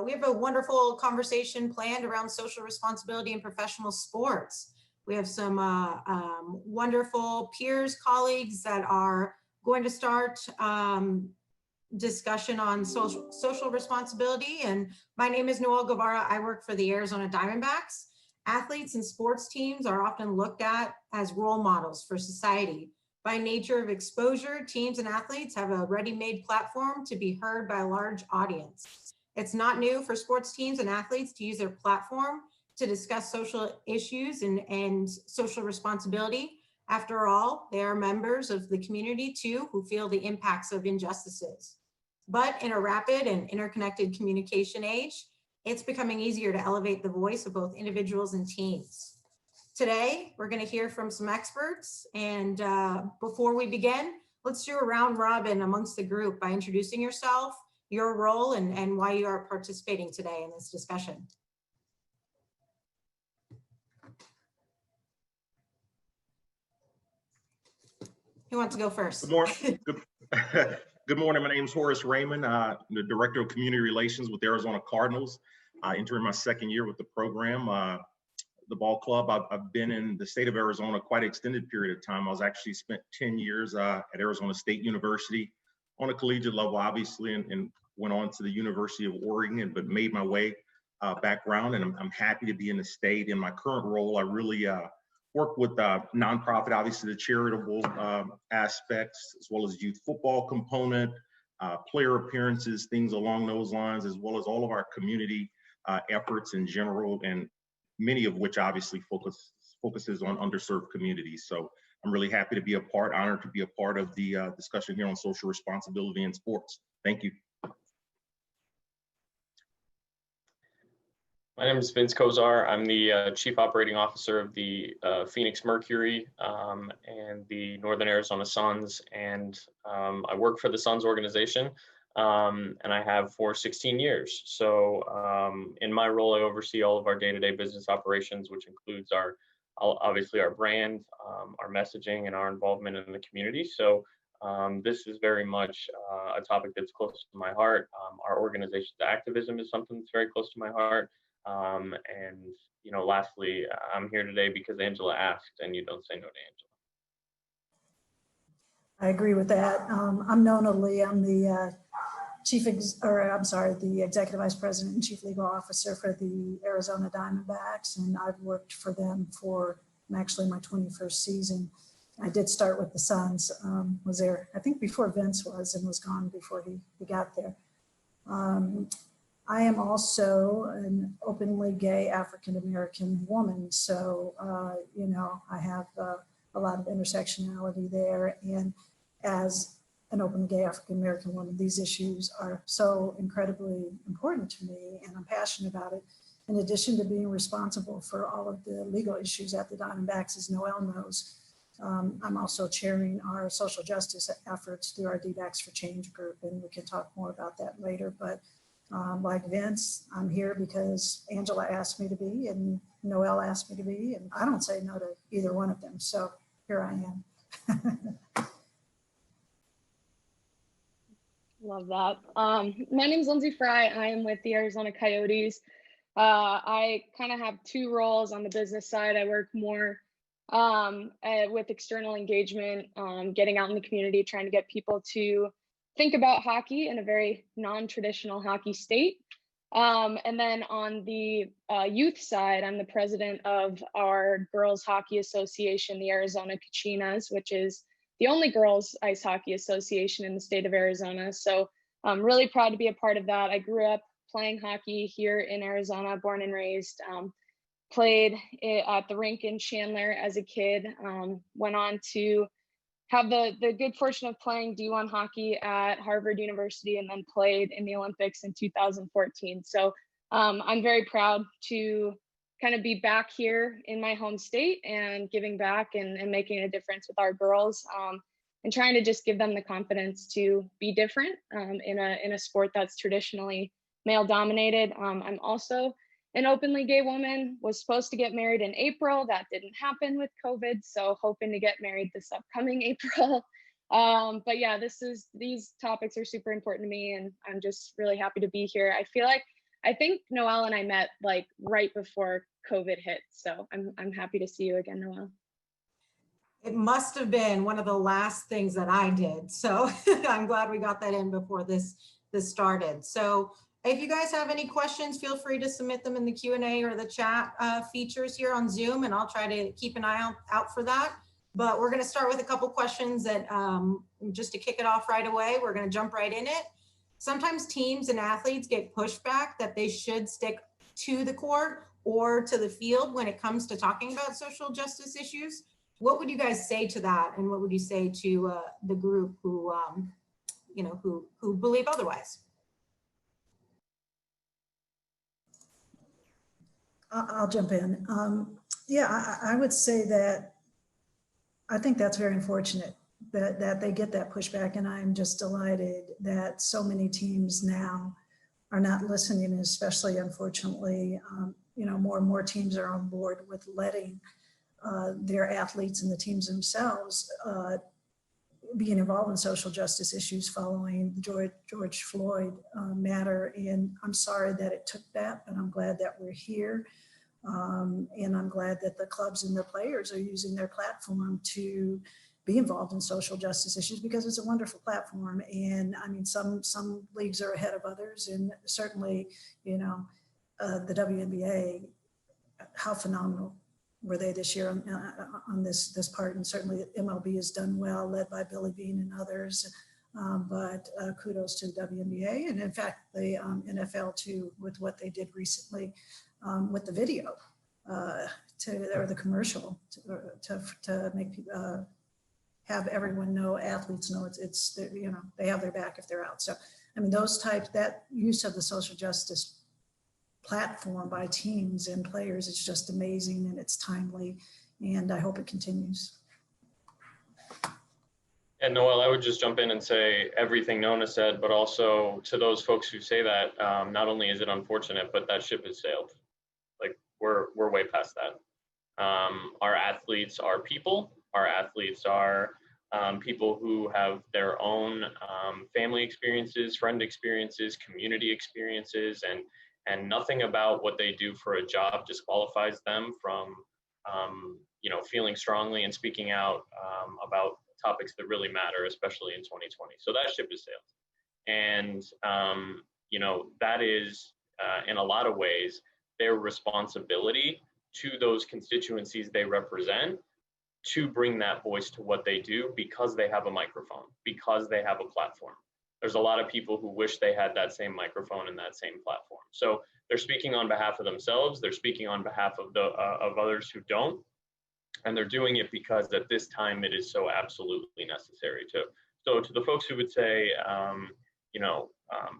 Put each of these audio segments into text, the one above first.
We have a wonderful conversation planned around social responsibility in professional sports. We have some wonderful peers, colleagues that are going to start discussion on social responsibility. And my name is Noel Guevara. I work for the Arizona Diamondbacks. Athletes and sports teams are often looked at as role models for society. By nature of exposure, teams and athletes have a ready-made platform to be heard by a large audience. It's not new for sports teams and athletes to use their platform to discuss social issues and social responsibility. After all, they are members of the community too, who feel the impacts of injustices. But in a rapid and interconnected communication age, it's becoming easier to elevate the voice of both individuals and teams. Today, we're going to hear from some experts. And before we begin, let's do a round robin amongst the group by introducing yourself, your role, and why you are participating today in this discussion. Who wants to go first? Good morning. Good morning. My name is Horace Raymond. I'm the Director of Community Relations with the Arizona Cardinals. Entering my second year with the program. The ball club, I've been in the state of Arizona quite an extended period of time. I was actually spent 10 years at Arizona State University on a collegiate level, obviously, and went on to the University of Oregon, but made my way background, and I'm happy to be in the state. In my current role, I really work with nonprofit, obviously the charitable aspects, as well as youth football component, player appearances, things along those lines, as well as all of our community efforts in general, and many of which obviously focuses on underserved communities. So I'm really happy to be honored to be a part of the discussion here on social responsibility in sports. Thank you. My name is Vince Kozar. I'm the Chief Operating Officer of the Phoenix Mercury and the Northern Arizona Suns, and I work for the Suns organization, and I have for 16 years. So in my role, I oversee all of our day-to-day business operations, which includes obviously our brand, our messaging, and our involvement in the community. So this is very much a topic that's close to my heart. Our organization's activism is something that's very close to my heart. And lastly, I'm here today because Angela asked, and you don't say no to Angela. I agree with that. I'm Nona Lee. I'm the the Executive Vice President and Chief Legal Officer for the Arizona Diamondbacks, and I've worked for them for actually my 21st season. I did start with the Suns, was there, I think, before Vince was, and was gone before he got there. I am also an openly gay African-American woman, so, I have a lot of intersectionality there. And as an openly gay African-American woman, these issues are so incredibly important to me, and I'm passionate about it. In addition to being responsible for all of the legal issues at the Diamondbacks, as Noel knows, I'm also chairing our social justice efforts through our D-Backs for Change group, and we can talk more about that later. But like Vince, I'm here because Angela asked me to be, and Noel asked me to be, and I don't say no to either one of them. So here I am. Love that. My name is Lindsey Fry. I am with the Arizona Coyotes. I kind of have two roles on the business side. I work more with external engagement, getting out in the community, trying to get people to think about hockey in a very non-traditional hockey state. And then on the youth side, I'm the president of our Girls Hockey Association, the Arizona Kachinas, which is the only girls ice hockey association in the state of Arizona. So I'm really proud to be a part of that. I grew up playing hockey here in Arizona, born and raised, played at the rink in Chandler as a kid, went on to have the good fortune of playing D1 hockey at Harvard University, and then played in the Olympics in 2014. So I'm very proud to kind of be back here in my home state and giving back and making a difference with our girls, and trying to just give them the confidence to be different in a sport that's traditionally male dominated. I'm also an openly gay woman, was supposed to get married in April. That didn't happen with COVID, so hoping to get married this upcoming April. But yeah, these topics are super important to me, and I'm just really happy to be here. I feel like I think Noel and I met like right before COVID hit. So I'm happy to see you again, Noel. It must have been one of the last things that I did. So I'm glad we got that in before this started. So if you guys have any questions, feel free to submit them in the Q&A or the chat features here on Zoom, and I'll try to keep an eye out for that. But we're going to start with a couple questions that just to kick it off right away, we're going to jump right in it. Sometimes teams and athletes get pushback that they should stick to the court or to the field when it comes to talking about social justice issues. What would you guys say to that? And what would you say to the group who, who believe otherwise? I'll jump in. Yeah, I would say that I think that's very unfortunate that they get that pushback. And I'm just delighted that so many teams now are not listening, especially unfortunately, more and more teams are on board with letting their athletes and the teams themselves being involved in social justice issues following the George Floyd matter. And I'm sorry that it took that, but I'm glad that we're here. And I'm glad that the clubs and the players are using their platform to be involved in social justice issues, because it's a wonderful platform. And I mean, some leagues are ahead of others, and certainly, the WNBA, how phenomenal were they this year on this part? And certainly MLB has done well, led by Billy Beane and others. But kudos to the WNBA, and in fact, the NFL too, with what they did recently with the video or the commercial to make people have everyone know, athletes know it's they have their back if they're out. So I mean, that use of the social justice platform by teams and players is just amazing, and it's timely, and I hope it continues. And Noel, I would just jump in and say everything Nona said, but also to those folks who say that, not only is it unfortunate, but that ship has sailed. Like we're way past that. Our athletes are people. Our athletes are people who have their own family experiences, friend experiences, community experiences, and nothing about what they do for a job disqualifies them from, feeling strongly and speaking out about topics that really matter, especially in 2020. So that ship has sailed. And, that is, in a lot of ways, their responsibility to those constituencies they represent to bring that voice to what they do, because they have a microphone, because they have a platform. There's a lot of people who wish they had that same microphone and that same platform. So they're speaking on behalf of themselves. They're speaking on behalf of of others who don't. And they're doing it because at this time it is so absolutely necessary to. So to the folks who would say,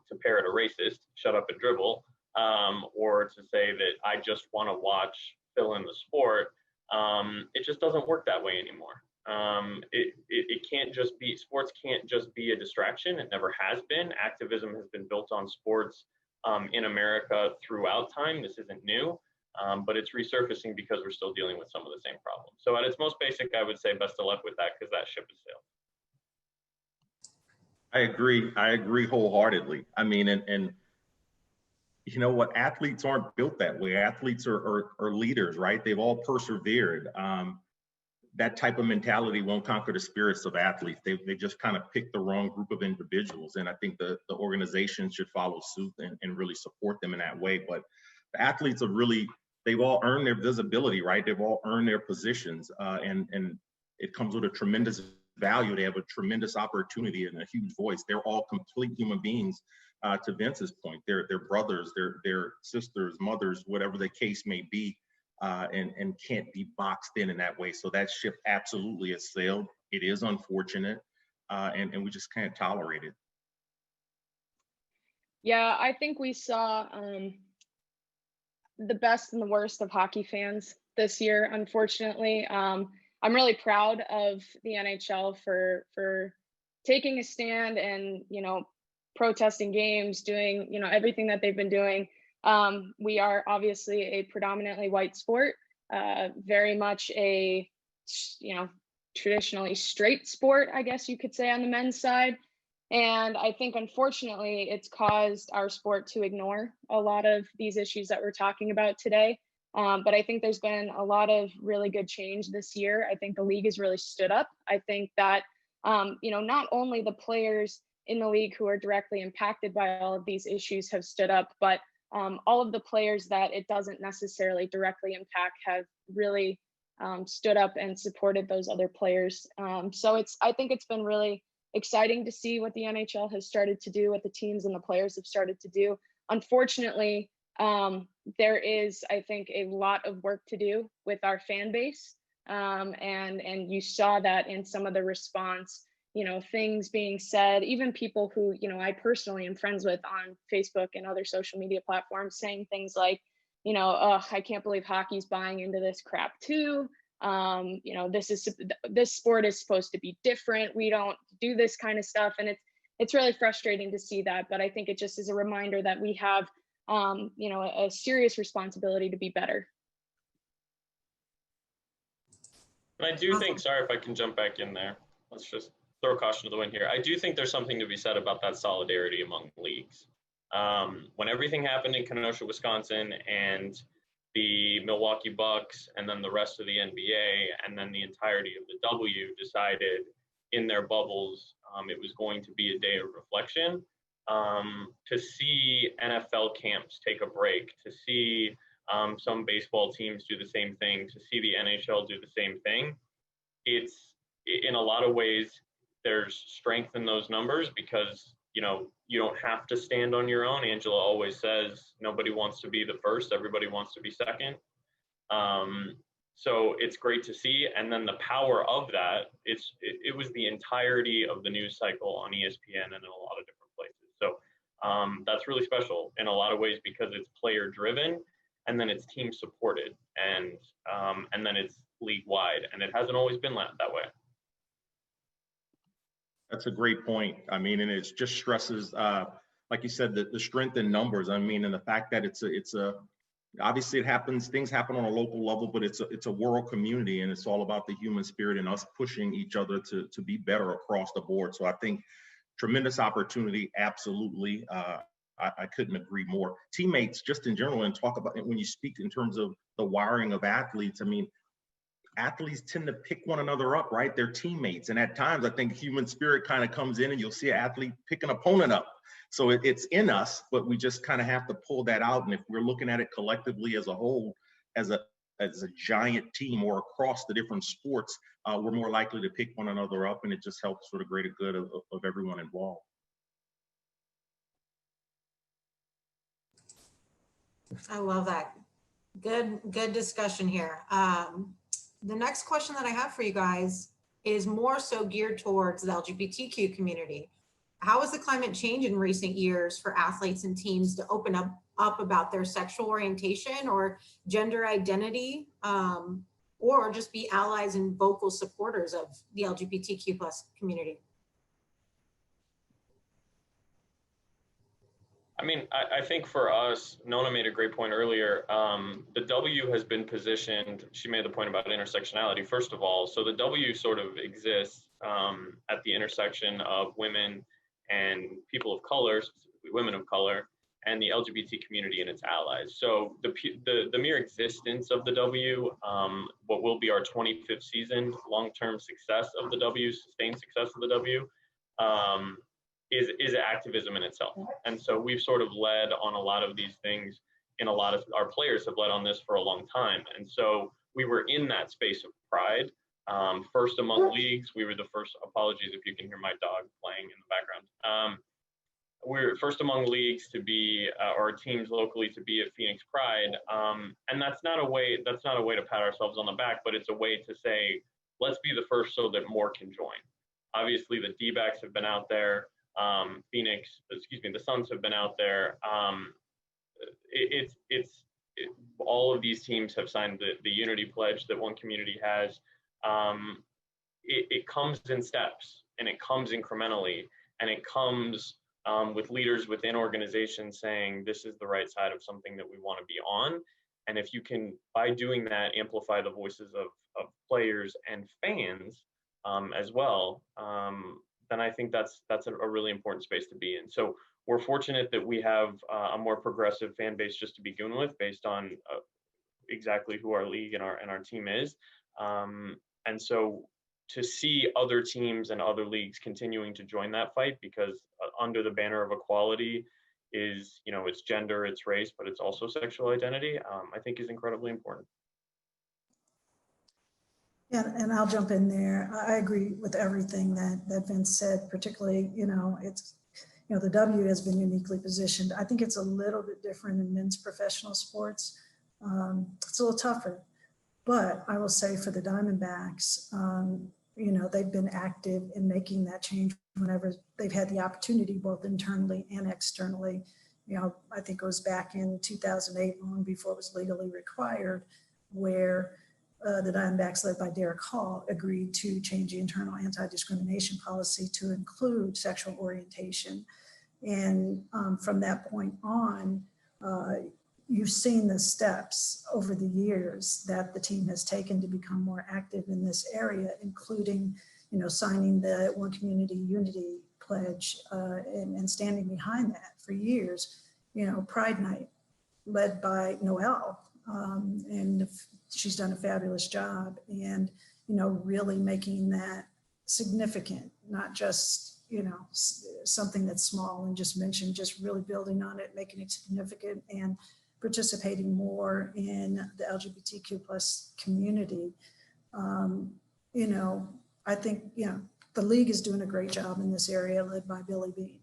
to parrot a racist, shut up and dribble, or to say that I just want to watch fill in the sport, it just doesn't work that way anymore. It can't just be, sports can't just be a distraction. It never has been. Activism has been built on sports in America throughout time. This isn't new. But it's resurfacing because we're still dealing with some of the same problems. So at its most basic, I would say best of luck with that, because that ship has sailed. I agree wholeheartedly. I mean, and you know what? Athletes aren't built that way. Athletes are leaders, right? They've all persevered. That type of mentality won't conquer the spirits of athletes. They just kind of pick the wrong group of individuals. And I think the organizations should follow suit and really support them in that way. But the athletes are really, they've all earned their visibility, right? They've all earned their positions, and it comes with a tremendous value. They have a tremendous opportunity and a huge voice. They're all complete human beings. To Vince's point, they're brothers, they're sisters, mothers, whatever the case may be, and can't be boxed in that way. So that ship absolutely has sailed. It is unfortunate, and we just can't tolerate it. Yeah, I think we saw the best and the worst of hockey fans this year, unfortunately. I'm really proud of the NHL for taking a stand and, protesting games, doing, everything that they've been doing. We are obviously a predominantly white sport, very much a, traditionally straight sport, I guess you could say, on the men's side. And I think, unfortunately, it's caused our sport to ignore a lot of these issues that we're talking about today. But I think there's been a lot of really good change this year. I think the league has really stood up. I think that, not only the players in the league who are directly impacted by all of these issues have stood up, but all of the players that it doesn't necessarily directly impact have really stood up and supported those other players. So I think it's been really exciting to see what the NHL has started to do, what the teams and the players have started to do. Unfortunately, there is, I think, a lot of work to do with our fan base. And you saw that in some of the response, things being said, even people who, I personally am friends with on Facebook and other social media platforms, saying things like, I can't believe hockey's buying into this crap too. This sport is supposed to be different. We don't do this kind of stuff. And it's really frustrating to see that. But I think it just is a reminder that we have, a serious responsibility to be better. And I do think, sorry if I can jump back in there. Let's just throw caution to the wind here. I do think there's something to be said about that solidarity among leagues. When everything happened in Kenosha, Wisconsin, and the Milwaukee Bucks, and then the rest of the NBA, and then the entirety of the W decided in their bubbles it was going to be a day of reflection. To see NFL camps take a break, to see some baseball teams do the same thing, to see the NHL do the same thing, it's in a lot of ways there's strength in those numbers because you don't have to stand on your own. Angela always says nobody wants to be the first, everybody wants to be second. So it's great to see. And then the power of that, it was the entirety of the news cycle on ESPN and in a lot of different places. So that's really special in a lot of ways because it's player driven and then it's team supported and then it's league wide. And it hasn't always been that way. That's a great point. I mean, and it just stresses, like you said, the strength in numbers. I mean, and the fact that it's a obviously things happen on a local level, but it's a world community, and it's all about the human spirit and us pushing each other to be better across the board. So I think tremendous opportunity, absolutely. I couldn't agree more. Teammates, just in general, and talk about it when you speak in terms of the wiring of athletes. I mean, athletes tend to pick one another up, right? They're teammates. And at times, I think human spirit kind of comes in and you'll see an athlete pick an opponent up. So it's in us, but we just kind of have to pull that out. And if we're looking at it collectively as a whole, as a giant team or across the different sports, we're more likely to pick one another up, and it just helps for the greater good of everyone involved. I love that. Good discussion here. The next question that I have for you guys is more so geared towards the LGBTQ community. How has the climate changed in recent years for athletes and teams to open up about their sexual orientation or gender identity, or just be allies and vocal supporters of the LGBTQ plus community? I mean, I think for us, Nona made a great point earlier. The W has been positioned, she made the point about intersectionality, first of all. So the W sort of exists at the intersection of women and people of color, specifically women of color, and the LGBT community and its allies. So the mere existence of the W, what will be our 25th season, long-term success of the W, sustained success of the W, is activism in itself. And so we've sort of led on a lot of these things, and a lot of our players have led on this for a long time. And so we were in that space of pride. First among leagues, we were the first, apologies if you can hear my dog playing in the background. We were first among leagues to be, or teams locally to be at Phoenix Pride. And that's not a way to pat ourselves on the back, but it's a way to say, let's be the first so that more can join. Obviously the D-backs have been out there. The Suns have been out there. All of these teams have signed the unity pledge that one community has. It comes in steps, and it comes incrementally, and it comes with leaders within organizations saying this is the right side of something that we want to be on. And if you can, by doing that, amplify the voices of players and fans as well, then I think that's a really important space to be in. So we're fortunate that we have a more progressive fan base just to begin with, based on exactly who our league and our team is. And so to see other teams and other leagues continuing to join that fight, because under the banner of equality is, it's gender, it's race, but it's also sexual identity, I think is incredibly important. Yeah, and I'll jump in there. I agree with everything that Vince said, particularly, the W has been uniquely positioned. I think it's a little bit different in men's professional sports. It's a little tougher, but I will say for the Diamondbacks, they've been active in making that change whenever they've had the opportunity, both internally and externally. I think it was back in 2008, long before it was legally required, where the Diamondbacks, led by Derek Hall, agreed to change the internal anti-discrimination policy to include sexual orientation. And from that point on, you've seen the steps over the years that the team has taken to become more active in this area, including, signing the One Community Unity Pledge and standing behind that for years. Pride Night, led by Noel, and she's done a fabulous job, and really making that significant, not just something that's small and just mentioned, just really building on it, making it significant, and participating more in the LGBTQ plus community. I think the league is doing a great job in this area, led by Billy Bean.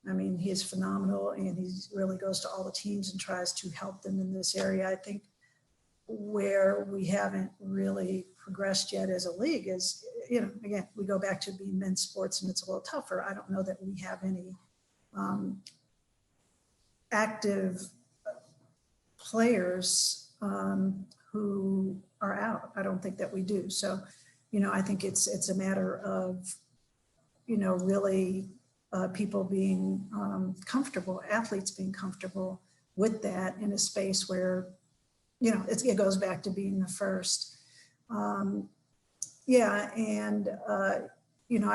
I mean, he is phenomenal, and he really goes to all the teams and tries to help them in this area. I think where we haven't really progressed yet as a league is, again, we go back to being men's sports, and it's a little tougher. I don't know that we have any active players who are out. I don't think that we do. So, I think it's a matter of, really people being comfortable, athletes being comfortable with that in a space where, it goes back to being the first. I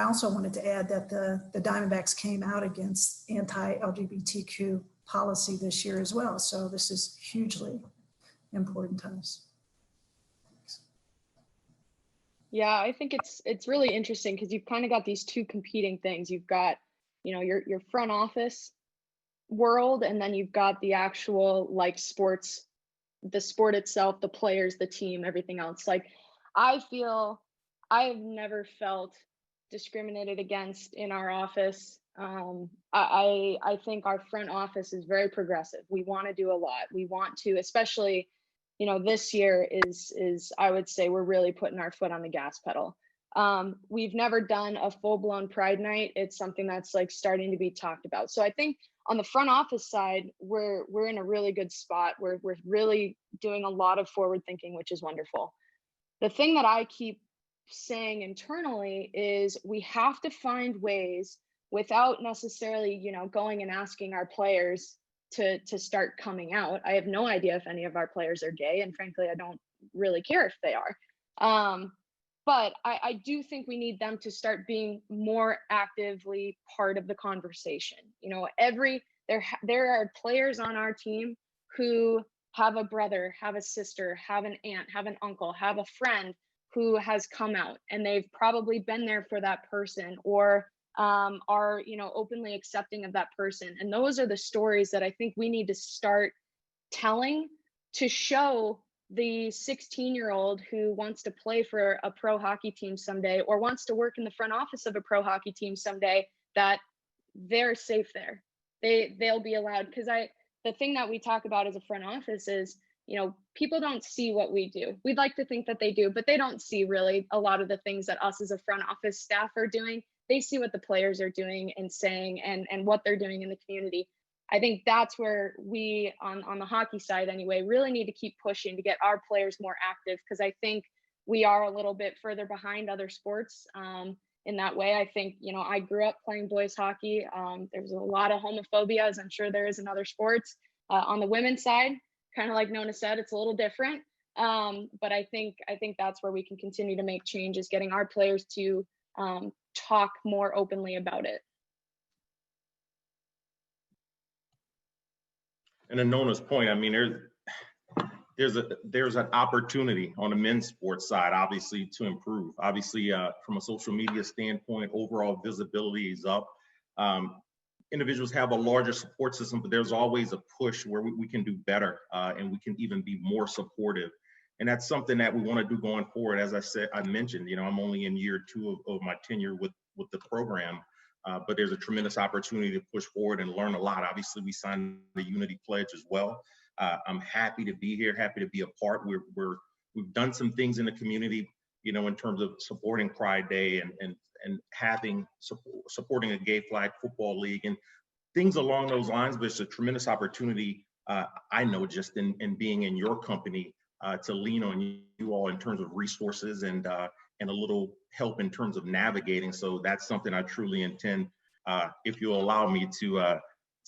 also wanted to add that the Diamondbacks came out against anti-LGBTQ policy this year as well. So this is hugely important to us. Yeah, I think it's really interesting because you've kind of got these two competing things. You've got, your front office world, and then you've got the actual sports, the sport itself, the players, the team, everything else. I feel I have never felt discriminated against in our office. I think our front office is very progressive. We want to do a lot. We want to, especially, this year is I would say we're really putting our foot on the gas pedal. We've never done a full-blown Pride Night. It's something that's starting to be talked about. So I think on the front office side, we're in a really good spot. We're really doing a lot of forward thinking, which is wonderful. The thing that I keep saying internally is we have to find ways, without necessarily, going and asking our players to start coming out. I have no idea if any of our players are gay, and frankly, I don't really care if they are. But I do think we need them to start being more actively part of the conversation. There are players on our team who have a brother, have a sister, have an aunt, have an uncle, have a friend who has come out, and they've probably been there for that person, or are openly accepting of that person. And those are the stories that I think we need to start telling, to show the 16-year-old who wants to play for a pro hockey team someday, or wants to work in the front office of a pro hockey team someday, that they're safe there. They'll be allowed. Because the thing that we talk about as a front office is, people don't see what we do. We'd like to think that they do, but they don't see really a lot of the things that us as a front office staff are doing. They see what the players are doing and saying, and what they're doing in the community. I think that's where we, on the hockey side anyway, really need to keep pushing to get our players more active, because I think we are a little bit further behind other sports in that way. I think, I grew up playing boys hockey. There's a lot of homophobia, as I'm sure there is in other sports. On the women's side, kind of like Nona said, it's a little different. But I think that's where we can continue to make changes, getting our players to talk more openly about it. And to Nona's point, I mean, there's an opportunity on the men's sports side, obviously, to improve. Obviously, from a social media standpoint, overall visibility is up. Individuals have a larger support system, but there's always a push where we can do better, and we can even be more supportive. And that's something that we want to do going forward. As I mentioned, you know, I'm only in year 2 of my tenure with the program, but there's a tremendous opportunity to push forward and learn a lot. Obviously, we signed the Unity Pledge as well. I'm happy to be here, happy to be a part. We've done some things in the community, you know, in terms of supporting Pride Day and supporting a gay flag football league and things along those lines. But it's a tremendous opportunity, I know, just in being in your company, to lean on you all in terms of resources and a little help in terms of navigating. So that's something I truly intend, if you allow me to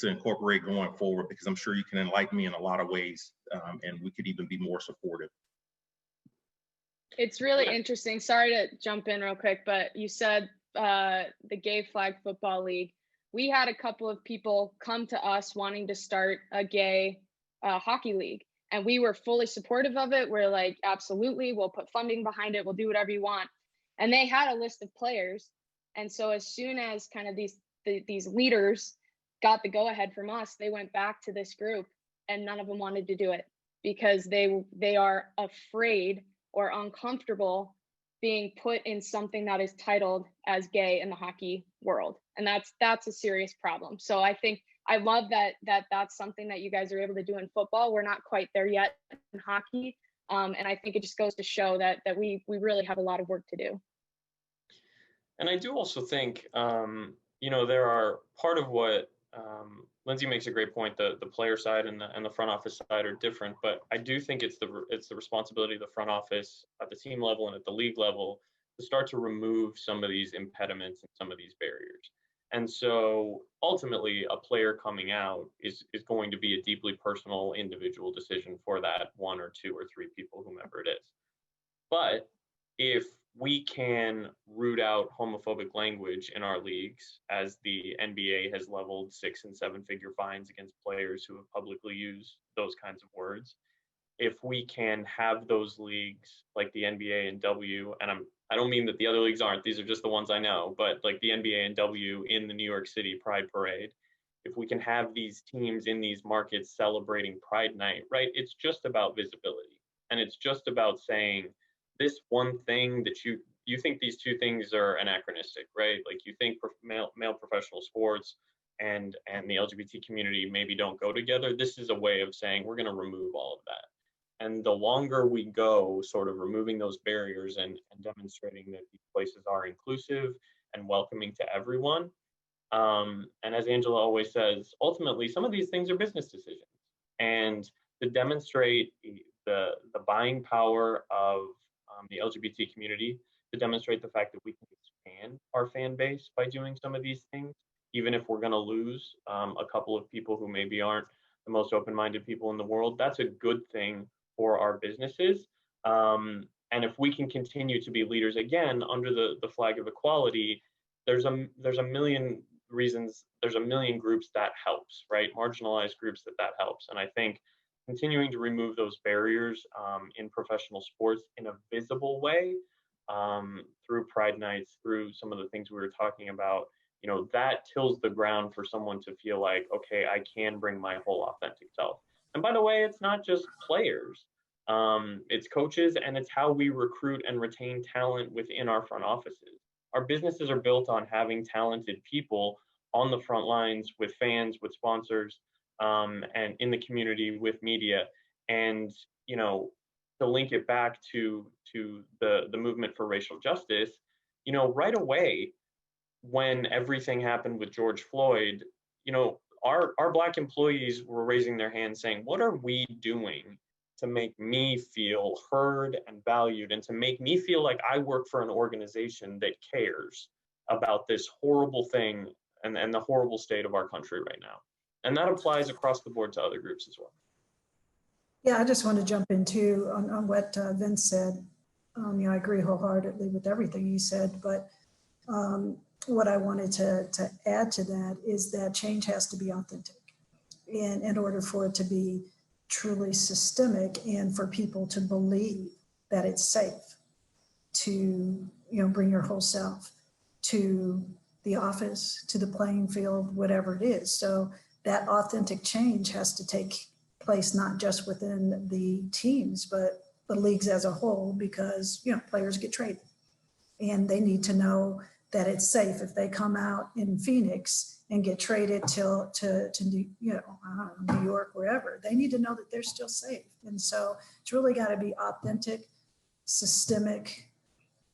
incorporate going forward, because I'm sure you can enlighten me in a lot of ways, and we could even be more supportive. It's really interesting. Sorry to jump in real quick, but you said the Gay Flag Football League. We had a couple of people come to us wanting to start a gay hockey league, and we were fully supportive of it. We're like, absolutely, we'll put funding behind it. We'll do whatever you want. And they had a list of players. And so as soon as kind of these leaders got the go ahead from us, they went back to this group, and none of them wanted to do it because they are afraid or uncomfortable being put in something that is titled as gay in the hockey world. And that's a serious problem. So I think I love that's something that you guys are able to do in football. We're not quite there yet in hockey. And I think it just goes to show that we really have a lot of work to do. And I do also think, you know, there are part of what Lindsey makes a great point. The player side and the front office side are different, but I do think it's the responsibility of the front office at the team level and at the league level to start to remove some of these impediments and some of these barriers. And so ultimately, a player coming out is going to be a deeply personal, individual decision for that 1 or 2 or 3 people, whomever it is. But if we can root out homophobic language in our leagues, as the NBA has leveled 6- and 7-figure fines against players who have publicly used those kinds of words. If we can have those leagues like the NBA and W, and I don't mean that the other leagues aren't, these are just the ones I know, but like the NBA and W in the New York City Pride Parade, if we can have these teams in these markets celebrating Pride Night, right? It's just about visibility. And it's just about saying, this one thing that you think these two things are anachronistic, right? Like you think male professional sports and the LGBT community maybe don't go together. This is a way of saying we're going to remove all of that. And the longer we go sort of removing those barriers and demonstrating that these places are inclusive and welcoming to everyone. And as Angela always says, ultimately, some of these things are business decisions. And to demonstrate the buying power of the LGBT community, to demonstrate the fact that we can expand our fan base by doing some of these things, even if we're going to lose a couple of people who maybe aren't the most open-minded people in the world. That's a good thing for our businesses. And if we can continue to be leaders again under the flag of equality, there's a million reasons, there's a million groups that helps, right? Marginalized groups that helps. And I think continuing to remove those barriers in professional sports in a visible way, through Pride Nights, through some of the things we were talking about, you know, that tills the ground for someone to feel like, okay, I can bring my whole authentic self. And by the way, it's not just players, it's coaches, and it's how we recruit and retain talent within our front offices. Our businesses are built on having talented people on the front lines with fans, with sponsors, and in the community with media. And, you know, to link it back to the movement for racial justice, you know, right away, when everything happened with George Floyd, you know, our Black employees were raising their hands saying, what are we doing to make me feel heard and valued, and to make me feel like I work for an organization that cares about this horrible thing and the horrible state of our country right now. And that applies across the board to other groups as well. Yeah, I just want to jump in too on what Vince said. You know, I agree wholeheartedly with everything he said, but What I wanted to add to that is that change has to be authentic, and in order for it to be truly systemic and for people to believe that it's safe to bring your whole self to the office, to the playing field, whatever it is. So that authentic change has to take place not just within the teams, but the leagues as a whole, because players get traded and they need to know that it's safe. If they come out in Phoenix and get traded to New York, wherever, they need to know that they're still safe. And so it's really got to be authentic, systemic,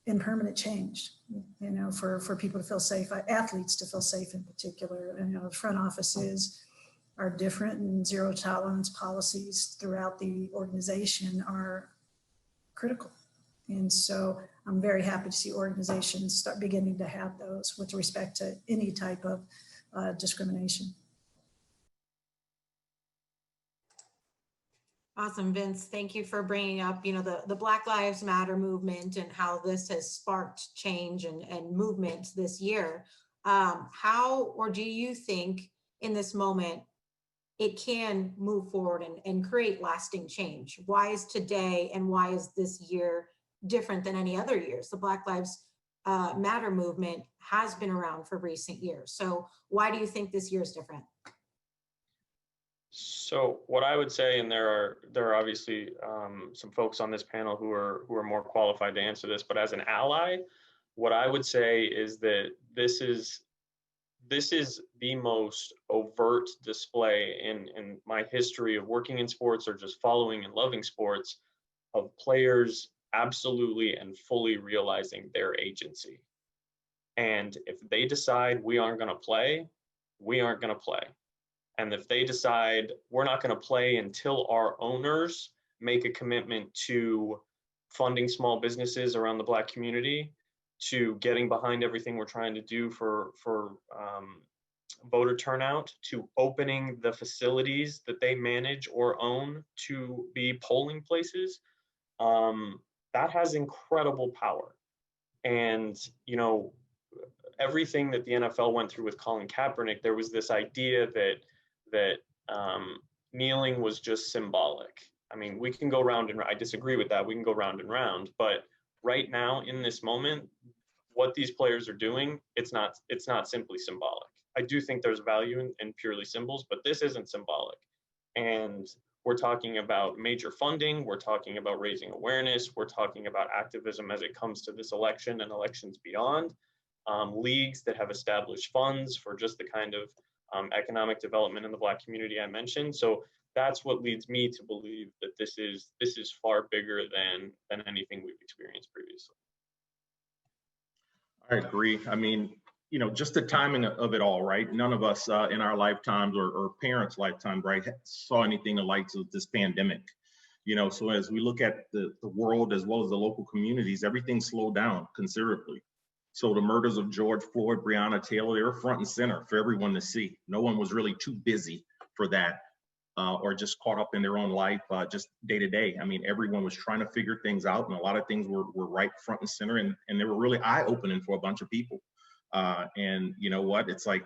and permanent change, for people to feel safe, athletes to feel safe in particular. And the front offices are different, and zero tolerance policies throughout the organization are critical. And so I'm very happy to see organizations start beginning to have those with respect to any type of discrimination. Awesome, Vince. Thank you for bringing up, the Black Lives Matter movement and how this has sparked change and movement this year. How, or do you think in this moment, it can move forward and create lasting change? Why is today and why is this year different than any other years? The Black Lives Matter movement has been around for recent years. So why do you think this year is different? So what I would say, and there are obviously some folks on this panel who are more qualified to answer this, but as an ally, what I would say is that this is the most overt display in my history of working in sports or just following and loving sports of players absolutely and fully realizing their agency. And if they decide we aren't going to play, we aren't going to play. And if they decide we're not going to play until our owners make a commitment to funding small businesses around the Black community, to getting behind everything we're trying to do for voter turnout, to opening the facilities that they manage or own to be polling places, that has incredible power. And, everything that the NFL went through with Colin Kaepernick, there was this idea that kneeling was just symbolic. I mean, we can go round and I disagree with that. We can go round and round, but right now in this moment, what these players are doing, it's not simply symbolic. I do think there's value in purely symbols, but this isn't symbolic. And we're talking about major funding. We're talking about raising awareness. We're talking about activism as it comes to this election and elections beyond. Leagues that have established funds for just the kind of economic development in the Black community I mentioned. So that's what leads me to believe that this is far bigger than anything we've experienced previously. I agree. I mean, just the timing of it all, right? None of us in our lifetimes or parents' lifetime, right, saw anything the likes of this pandemic. So as we look at the world as well as the local communities, everything slowed down considerably. So the murders of George Floyd, Breonna Taylor, they were front and center for everyone to see. No one was really too busy for that or just caught up in their own life just day to day. I mean, everyone was trying to figure things out, and a lot of things were right front and center, and they were really eye-opening for a bunch of people. And you know what? It's like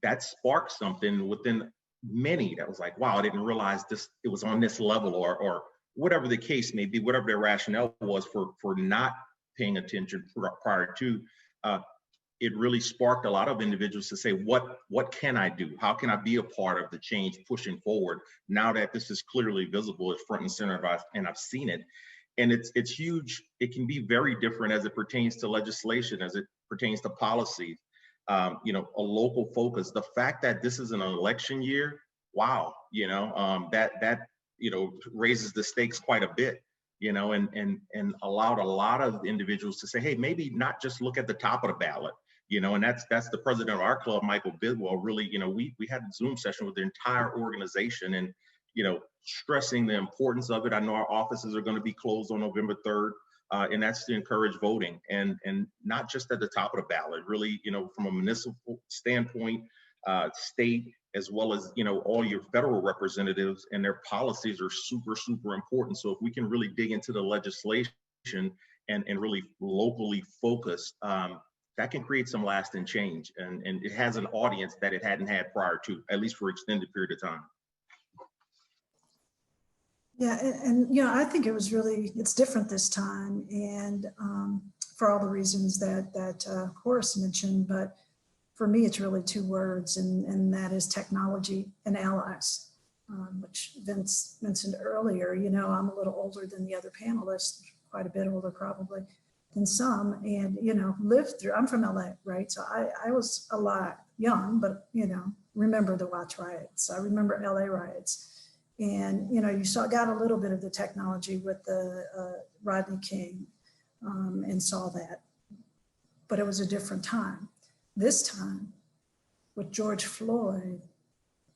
that sparked something within many that was like, wow, I didn't realize it was on this level, or whatever the case may be, whatever their rationale was for not paying attention prior to. It really sparked a lot of individuals to say, what can I do? How can I be a part of the change pushing forward now that this is clearly visible, it's front and center, and I've seen it. And it's huge. It can be very different as it pertains to legislation, as it pertains to policy, a local focus. The fact that this is an election year, wow, that raises the stakes quite a bit. And allowed a lot of individuals to say, hey, maybe not just look at the top of the ballot, and that's the president of our club, Michael Bidwell, really, we had a Zoom session with the entire organization and, stressing the importance of it. I know our offices are going to be closed on November 3rd, and that's to encourage voting and not just at the top of the ballot, really, from a municipal standpoint, state, as well as, all your federal representatives and their policies are super, super important. So if we can really dig into the legislation and really locally focus, that can create some lasting change. And it has an audience that it hadn't had prior to, at least for an extended period of time. Yeah, and I think it's different this time, and for all the reasons that Horace mentioned, but for me, it's really two words, and that is technology and allies, which Vince mentioned earlier. I'm a little older than the other panelists, quite a bit older probably than some, and lived through. I'm from LA, right? So I was a lot young, but remember the Watch riots. I remember LA riots. And, you got a little bit of the technology with the Rodney King and saw that, but it was a different time. This time with George Floyd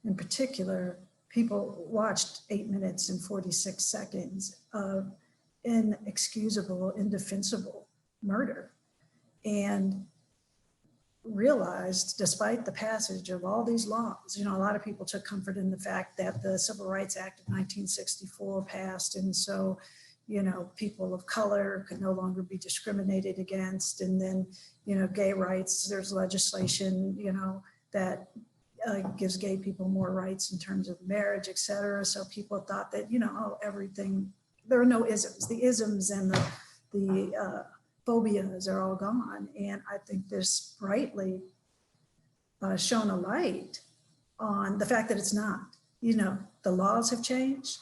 in particular, people watched 8 minutes and 46 seconds of inexcusable, indefensible murder and realized, despite the passage of all these laws, a lot of people took comfort in the fact that the Civil Rights Act of 1964 passed. And so, people of color could no longer be discriminated against. And then, gay rights, there's legislation, that gives gay people more rights in terms of marriage, et cetera. So people thought that, everything, there are no isms. The isms and the phobias are all gone. And I think this brightly shone a light on the fact that it's not. The laws have changed,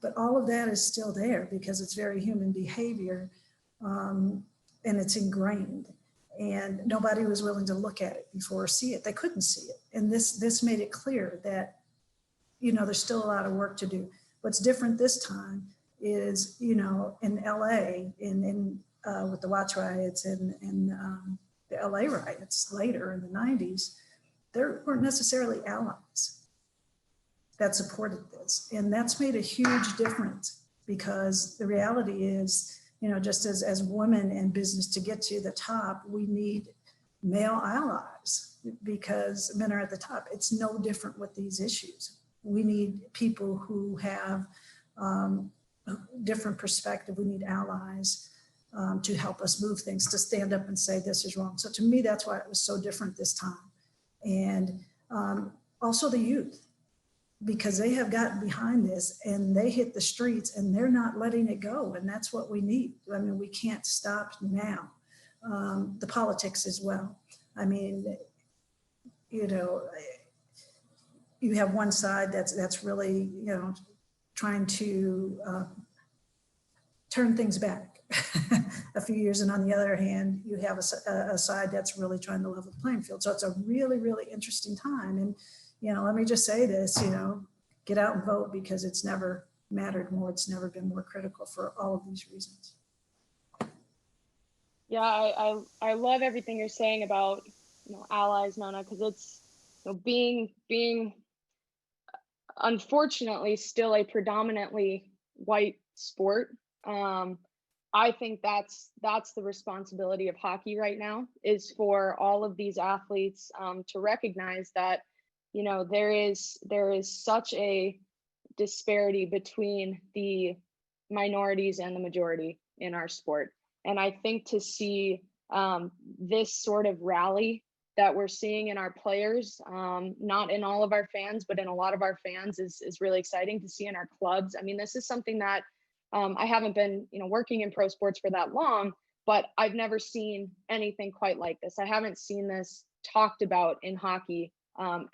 but all of that is still there because it's very human behavior, and it's ingrained. And nobody was willing to look at it before or see it. They couldn't see it. And this made it clear that, there's still a lot of work to do. What's different this time is, in LA, with the Watch riots and the LA riots later in the 90s, there weren't necessarily allies that supported this. And that's made a huge difference because the reality is, just as women in business to get to the top, we need male allies because men are at the top. It's no different with these issues. We need people who have different perspective. We need allies to help us move things, to stand up and say this is wrong. So to me, that's why it was so different this time. And also the youth, because they have gotten behind this and they hit the streets and they're not letting it go. And that's what we need. I mean, we can't stop now. The politics as well. I mean, you have one side that's really, trying to turn things back a few years. And on the other hand, you have a side that's really trying to level the playing field. So it's a really, really interesting time. And, let me just say this, get out and vote because it's never mattered more. It's never been more critical for all of these reasons. Yeah, I love everything you're saying about, allies, Nona, because it's, being unfortunately still a predominantly white sport. I think that's the responsibility of hockey right now, is for all of these athletes to recognize that, there is such a disparity between the minorities and the majority in our sport. And I think to see this sort of rally that we're seeing in our players, not in all of our fans, but in a lot of our fans is really exciting to see in our clubs. I mean, this is something that I haven't been, working in pro sports for that long, but I've never seen anything quite like this. I haven't seen this talked about in hockey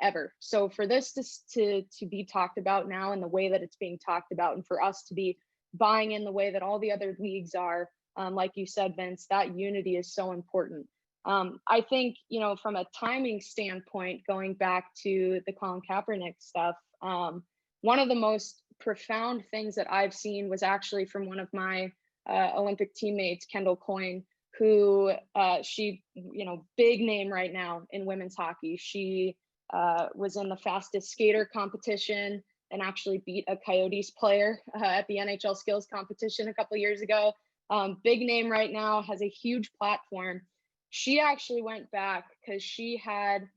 ever. So for this to be talked about now in the way that it's being talked about, and for us to be buying in the way that all the other leagues are, like you said, Vince, that unity is so important. I think, from a timing standpoint, going back to the Colin Kaepernick stuff, one of the most profound things that I've seen was actually from one of my Olympic teammates, Kendall Coyne, who she, big name right now in women's hockey. She was in the fastest skater competition and actually beat a Coyotes player at the NHL skills competition a couple of years ago. Big name right now, has a huge platform. She actually went back because she had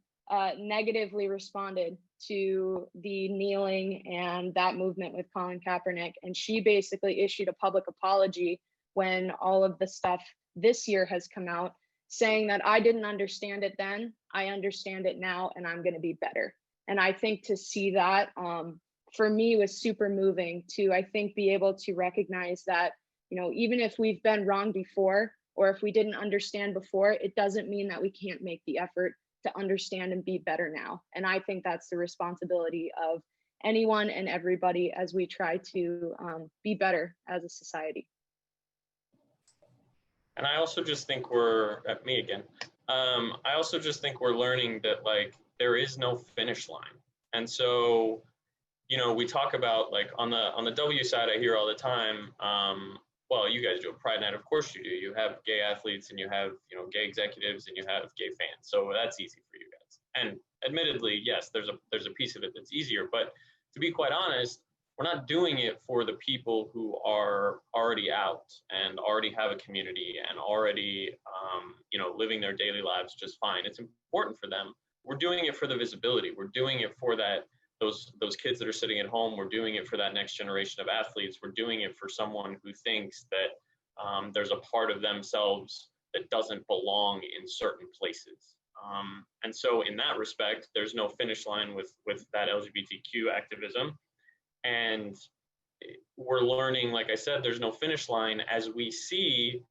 negatively responded to the kneeling and that movement with Colin Kaepernick. And she basically issued a public apology when all of the stuff this year has come out. saying that I didn't understand it then, I understand it now, and I'm going to be better. And I think to see that for me was super moving to, I think, be able to recognize that, you know, even if we've been wrong before, or if we didn't understand before, it doesn't mean that we can't make the effort to understand and be better now. And I think that's the responsibility of anyone and everybody as we try to be better as a society. And I also just think we're, me again, I also just think we're learning that like there is no finish line. And so, you know, we talk about like on the W side, I hear all the time, well, you guys do a Pride Night, of course you do. You have gay athletes and you have, you know, gay executives and you have gay fans. So that's easy for you guys. And admittedly, yes, there's a piece of it that's easier, but to be quite honest, we're not doing it for the people who are already out and already have a community and already, you know, living their daily lives just fine. It's important for them. We're doing it for the visibility. We're doing it for that those kids that are sitting at home. We're doing it for that next generation of athletes. We're doing it for someone who thinks that there's a part of themselves that doesn't belong in certain places. And so in that respect, there's no finish line with that LGBTQ activism. And we're learning, like I said, there's no finish line as we see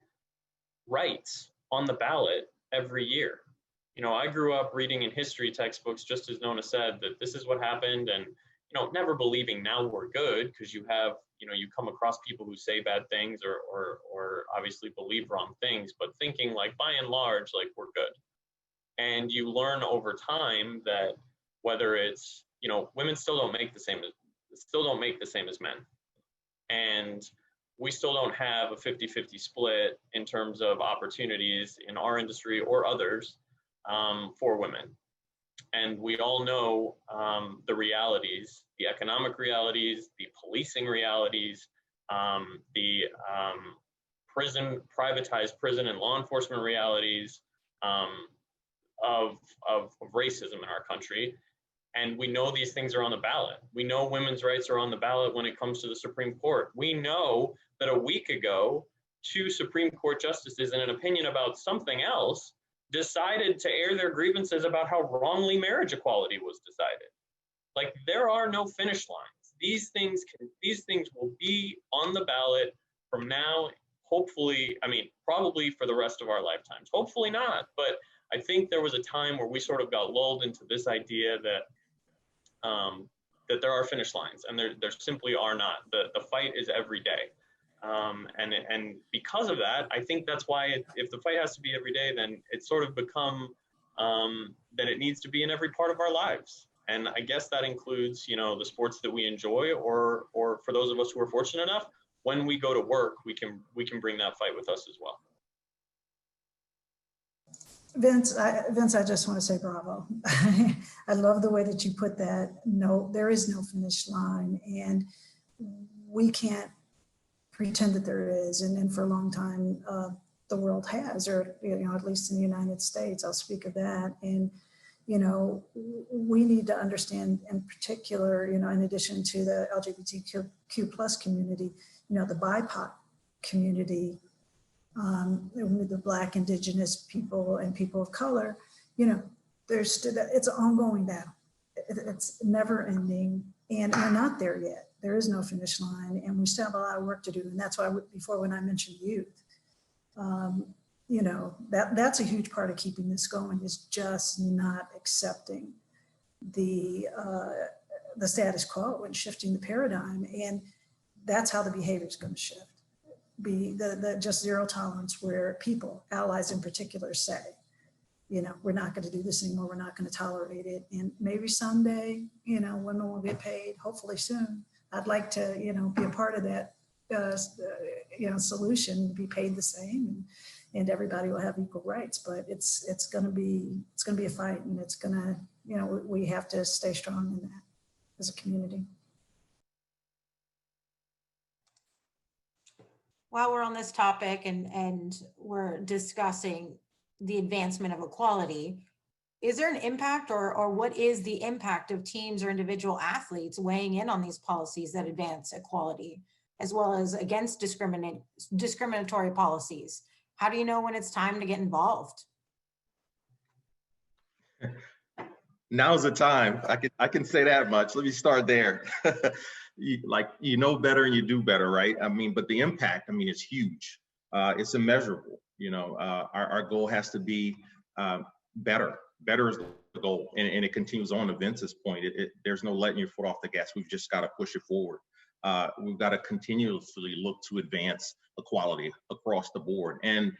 rights on the ballot every year. You know, I grew up reading in history textbooks, just as Nona said, that this is what happened, and, you know, never believing now we're good, because you have, you know, you come across people who say bad things or obviously believe wrong things, but thinking like by and large, like we're good. And you learn over time that whether it's, you know, women still don't make the same as men. And we still don't have a 50-50 split in terms of opportunities in our industry or others for women. And we all know the realities, the economic realities, the policing realities, the privatized prison and law enforcement realities of racism in our country. And we know these things are on the ballot. We know women's rights are on the ballot when it comes to the Supreme Court. We know that a week ago, 2 Supreme Court justices, in an opinion about something else, decided to air their grievances about how wrongly marriage equality was decided. Like, there are no finish lines. These things will be on the ballot from now, hopefully, I mean, probably for the rest of our lifetimes. Hopefully not, but I think there was a time where we sort of got lulled into this idea that that there are finish lines, and there simply are not. The fight is every day. And because of that, I think that's why if the fight has to be every day, then it's sort of become that it needs to be in every part of our lives. And I guess that includes, you know, the sports that we enjoy, or for those of us who are fortunate enough, when we go to work, we can bring that fight with us as well. Vince, I just want to say bravo. I love the way that you put that. No, there is no finish line, and we can't pretend that there is. And for a long time, the world has, or, you know, at least in the United States, I'll speak of that. And, you know, we need to understand in particular, you know, in addition to the LGBTQ plus community, you know, the BIPOC community, the Black, Indigenous people and people of color, you know, it's an ongoing battle. It's never ending, and we're not there yet. There is no finish line, and we still have a lot of work to do. And that's why before, when I mentioned youth, you know, that's a huge part of keeping this going, is just not accepting the status quo and shifting the paradigm. And that's how the behavior is going to shift. Be the just zero tolerance, where people, allies in particular, say, you know, we're not going to do this anymore. We're not going to tolerate it. And maybe someday, you know, women will get paid, hopefully soon. I'd like to, you know, be a part of that, you know, solution, be paid the same, and everybody will have equal rights. But it's going to be a fight, and it's going to, you know, we have to stay strong in that as a community. While we're on this topic and we're discussing the advancement of equality, is there an impact, or what is the impact of teams or individual athletes weighing in on these policies that advance equality, as well as against discriminatory policies? How do you know when it's time to get involved? Now's the time. I can say that much. Let me start there. You know better and you do better, right? I mean, but the impact, I mean, it's huge. It's immeasurable. Our goal has to be better. Better is the goal, and it continues on. To Vince's point, there's no letting your foot off the gas. We've just got to push it forward. We've got to continuously look to advance equality across the board, and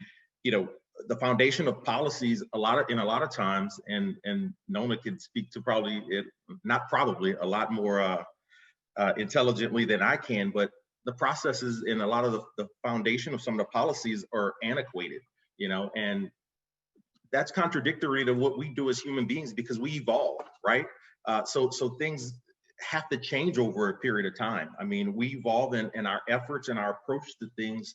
the foundation of policies a lot of times, and Nona can speak to a lot more intelligently than I can, but the processes in a lot of the foundation of some of the policies are antiquated, and that's contradictory to what we do as human beings because we evolve, right? So things have to change over a period of time. I mean, we evolve, and our efforts and our approach to things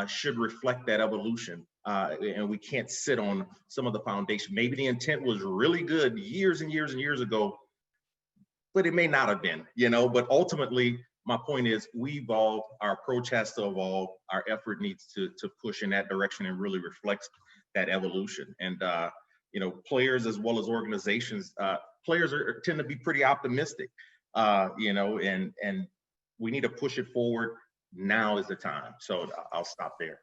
should reflect that evolution. And we can't sit on some of the foundation. Maybe the intent was really good years and years and years ago, but it may not have been, but ultimately my point is we evolve, our approach has to evolve, our effort needs to push in that direction and really reflects that evolution. And, players as well as organizations, players tend to be pretty optimistic, and we need to push it forward. Now is the time. So I'll stop there.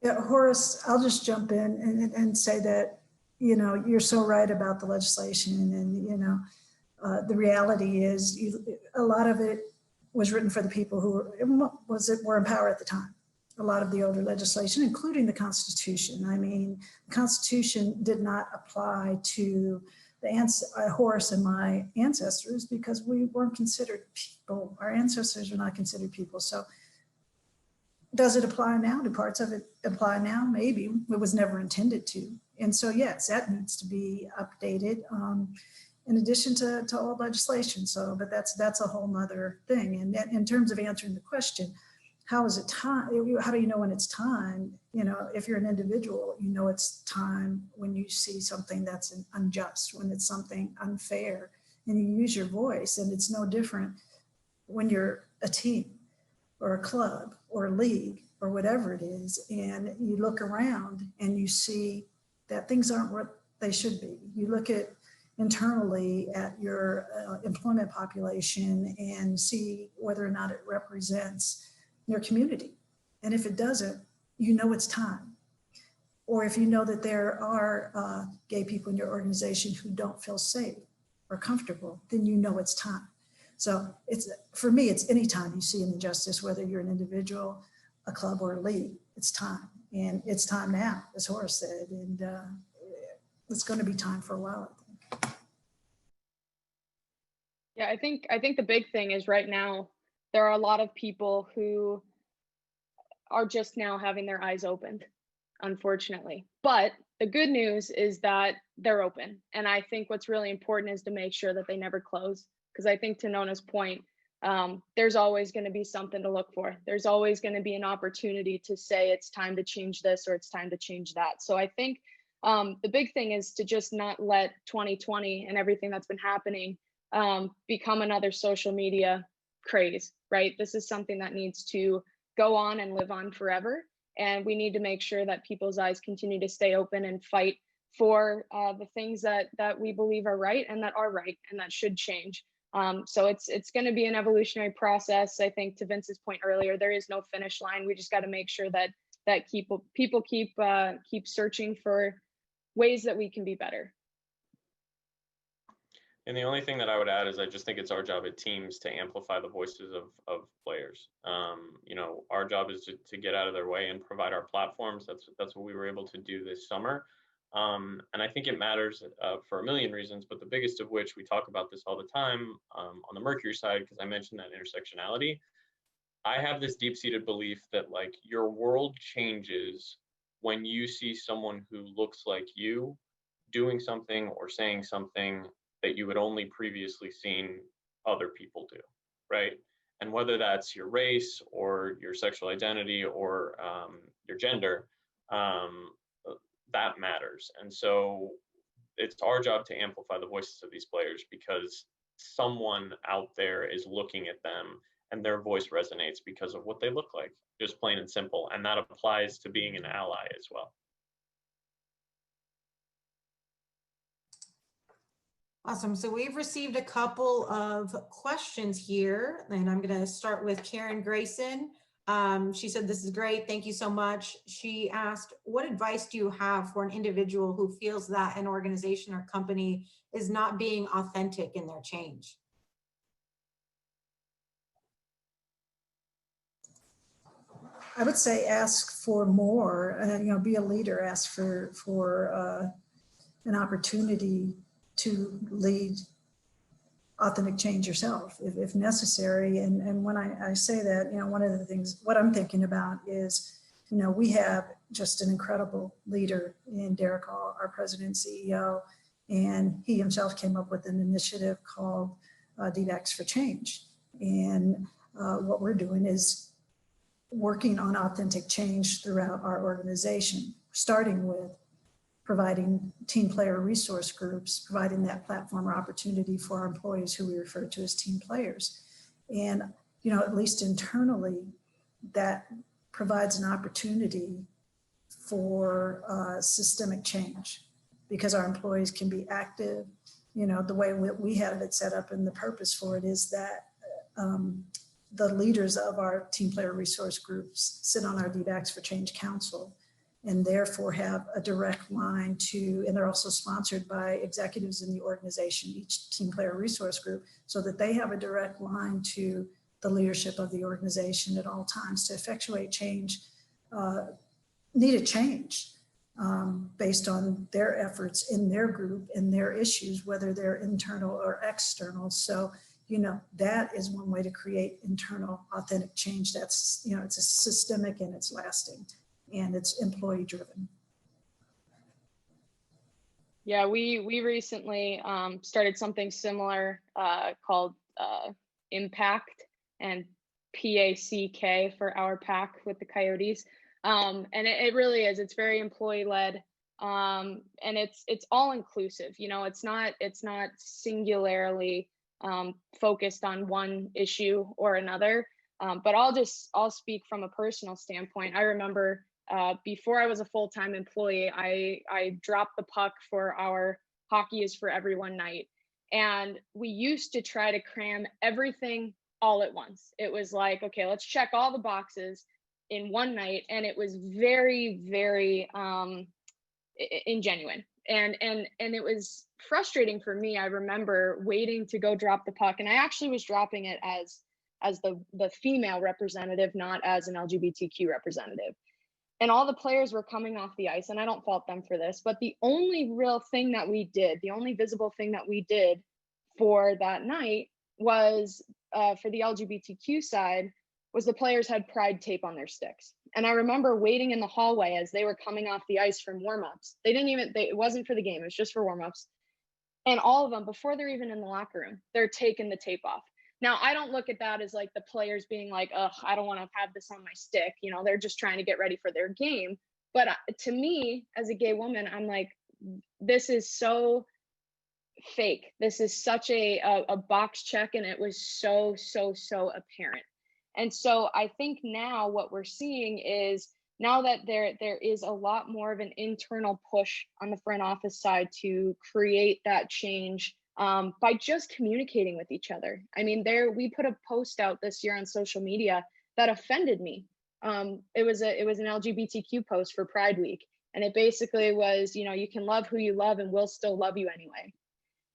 Yeah, Horace, I'll just jump in and say that, you're so right about the legislation, and, the reality is a lot of it was written for the people who were in power at the time. A lot of the older legislation, including the Constitution. I mean, the Constitution did not apply to Horace and my ancestors because we weren't considered people. Our ancestors were not considered people. So does it apply now? Do parts of it apply now? Maybe. It was never intended to. And so, yes, that needs to be updated in addition to all legislation. So, but that's a whole nother thing. And in terms of answering the question, how is it time? How do you know when it's time? If you're an individual, it's time when you see something that's unjust, when it's something unfair, and you use your voice. And it's no different when you're a team or a club or a league or whatever it is, and you look around and you see that things aren't what they should be. You look at internally at your employment population and see whether or not it represents your community. And if it doesn't, it's time. Or if you know that there are gay people in your organization who don't feel safe or comfortable, then it's time. So for me, it's anytime you see an injustice, whether you're an individual, a club, or a league, it's time. And it's time now, as Horace said, and it's going to be time for a while, I think. Yeah, I think the big thing is right now, there are a lot of people who are just now having their eyes opened, unfortunately. But the good news is that they're open. And I think what's really important is to make sure that they never close. Because I think to Nona's point, there's always going to be something to look for. There's always going to be an opportunity to say it's time to change this or it's time to change that. So I think the big thing is to just not let 2020 and everything that's been happening become another social media craze, right? This is something that needs to go on and live on forever. And we need to make sure that people's eyes continue to stay open and fight for the things that we believe are right and that should change. So it's going to be an evolutionary process. I think to Vince's point earlier, there is no finish line. We just got to make sure that people keep searching for ways that we can be better. And the only thing that I would add is I just think it's our job at teams to amplify the voices of players. Our job is to get out of their way and provide our platforms. That's what we were able to do this summer. And I think it matters for a million reasons, but the biggest of which, we talk about this all the time on the Mercury side, because I mentioned that intersectionality. I have this deep-seated belief that your world changes when you see someone who looks like you doing something or saying something that you had only previously seen other people do, right? And whether that's your race or your sexual identity or your gender, that matters. And so it's our job to amplify the voices of these players because someone out there is looking at them and their voice resonates because of what they look like, just plain and simple. And that applies to being an ally as well. Awesome. So we've received a couple of questions here, and I'm going to start with Karen Grayson. She said, "This is great. Thank you so much." She asked, "What advice do you have for an individual who feels that an organization or company is not being authentic in their change?" I would say ask for more, be a leader, ask for an opportunity to lead authentic change yourself if necessary. And when I say that, one of the things, what I'm thinking about is, we have just an incredible leader in Derek Hall, our president and CEO, and he himself came up with an initiative called Diamondbacks for Change. And what we're doing is working on authentic change throughout our organization, starting with providing team player resource groups, providing that platform or opportunity for our employees who we refer to as team players. And, at least internally, that provides an opportunity for systemic change because our employees can be active. The way we have it set up and the purpose for it is that the leaders of our team player resource groups sit on our Diamondbacks for Change Council, and therefore have a direct line to, and they're also sponsored by executives in the organization, each team player resource group, so that they have a direct line to the leadership of the organization at all times to effectuate change, needed change based on their efforts in their group and their issues, whether they're internal or external. So, that is one way to create internal authentic change. That's, it's a systemic and it's lasting. And it's employee driven. Yeah, we recently started something similar called Impact and PACK for our pack with the Coyotes. And it really is, it's very employee led. And it's all inclusive. It's not singularly focused on one issue or another. But I'll speak from a personal standpoint. I remember before I was a full-time employee, I dropped the puck for our Hockey is for Everyone night. And we used to try to cram everything all at once. It was like, okay, let's check all the boxes in one night. And it was very, very ingenuine. And it was frustrating for me. I remember waiting to go drop the puck. And I actually was dropping it as the female representative, not as an LGBTQ representative. And all the players were coming off the ice, and I don't fault them for this, but the only real thing that we did, the only visible thing that we did for that night was, for the LGBTQ side, was the players had pride tape on their sticks. And I remember waiting in the hallway as they were coming off the ice from warmups. It wasn't for the game, it was just for warmups. And all of them, before they're even in the locker room, they're taking the tape off. Now, I don't look at that as like the players being like, ugh, I don't want to have this on my stick. They're just trying to get ready for their game. But to me, as a gay woman, I'm like, this is so fake. This is such a box check. And it was so apparent. And so I think now what we're seeing is now that there is a lot more of an internal push on the front office side to create that change by just communicating with each other. I mean, we put a post out this year on social media that offended me. It was an LGBTQ post for Pride Week. And it basically was, you can love who you love and we'll still love you anyway.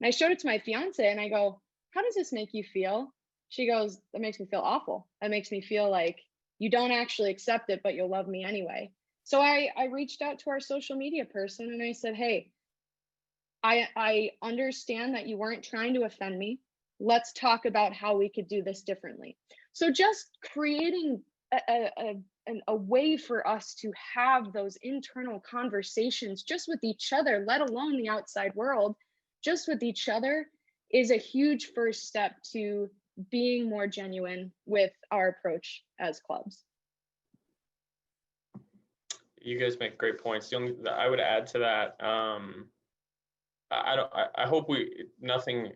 And I showed it to my fiance and I go, how does this make you feel? She goes, that makes me feel awful. That makes me feel like you don't actually accept it, but you'll love me anyway. So I reached out to our social media person and I said, hey, I understand that you weren't trying to offend me. Let's talk about how we could do this differently. So just creating a way for us to have those internal conversations just with each other, let alone the outside world, just with each other, is a huge first step to being more genuine with our approach as clubs. You guys make great points. The only I would add to that, I hope nothing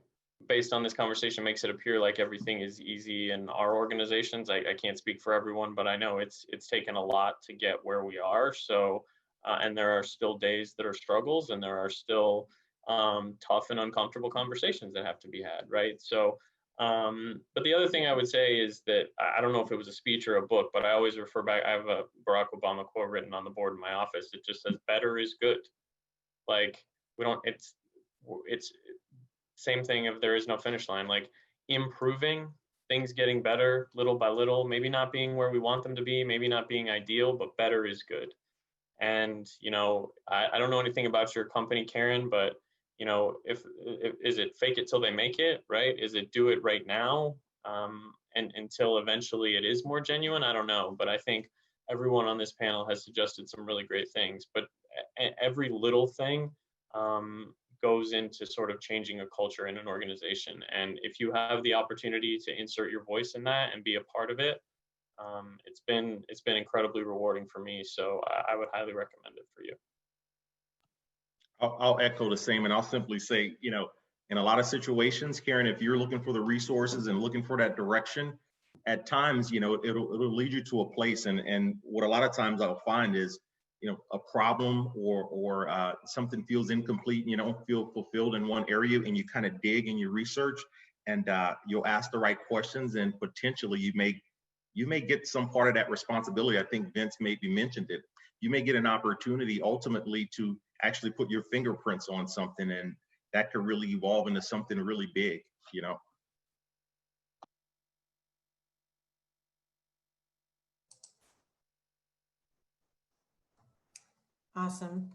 based on this conversation, makes it appear like everything is easy in our organizations. I can't speak for everyone, but I know it's taken a lot to get where we are. So, and there are still days that are struggles, and there are still tough and uncomfortable conversations that have to be had, right? So, but the other thing I would say is that I don't know if it was a speech or a book, but I always refer back. I have a Barack Obama quote written on the board in my office. It just says, "Better is good." Like, we don't. It's same thing if there is no finish line. Like, improving things, getting better little by little. Maybe not being where we want them to be. Maybe not being ideal, but better is good. And I don't know anything about your company, Karen, but if is it fake it till they make it, right? Is it do it right now, and until eventually it is more genuine? I don't know, but I think everyone on this panel has suggested some really great things. But every little thing goes into sort of changing a culture in an organization. And if you have the opportunity to insert your voice in that and be a part of it, it's been incredibly rewarding for me. So I would highly recommend it for you. I'll echo the same, and I'll simply say, in a lot of situations, Karen, if you're looking for the resources and looking for that direction, at times, it'll lead you to a place. And what a lot of times I'll find is, a problem or something feels incomplete, and you don't feel fulfilled in one area, and you kind of dig in your research, and you'll ask the right questions, and potentially you may get some part of that responsibility. I think Vince maybe mentioned it. You may get an opportunity ultimately to actually put your fingerprints on something, and that could really evolve into something really big, Awesome.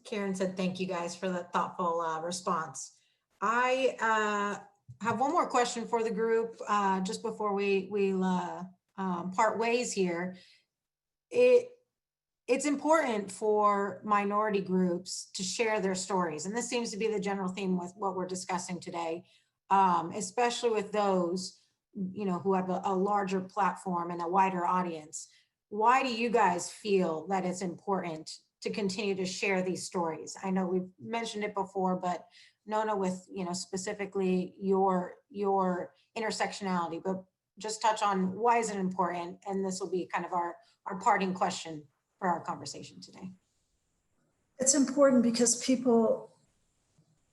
Karen said, thank you guys for the thoughtful response. I have one more question for the group just before we part ways here. It's important for minority groups to share their stories. And this seems to be the general theme with what we're discussing today, especially with those, who have a larger platform and a wider audience. Why do you guys feel that it's important to continue to share these stories? I know we've mentioned it before, but Nona, with, specifically your intersectionality, but just touch on why is it important? And this will be kind of our parting question for our conversation today. It's important because people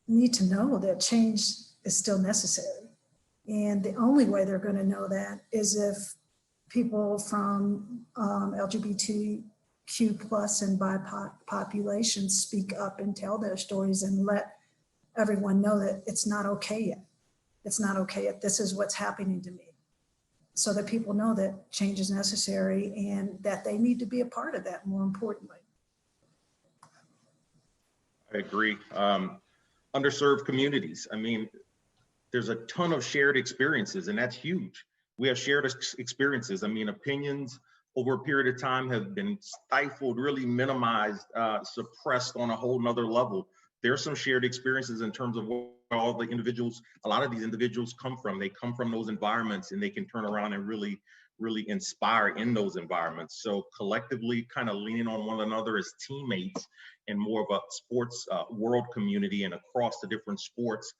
need to know that change is still necessary. And the only way they're going to know that is if people from LGBTQ plus and BIPOC populations speak up and tell their stories and let everyone know that it's not okay yet. It's not okay yet. This is what's happening to me. So that people know that change is necessary and that they need to be a part of that, more importantly. I agree. Underserved communities. I mean, there's a ton of shared experiences, and that's huge. We have shared experiences. I mean, opinions over a period of time have been stifled, really minimized, suppressed on a whole nother level. There's some shared experiences in terms of where all the individuals, a lot of these individuals come from. They come from those environments, and they can turn around and really, really inspire in those environments. So collectively kind of leaning on one another as teammates and more of a sports world community and across the different sports,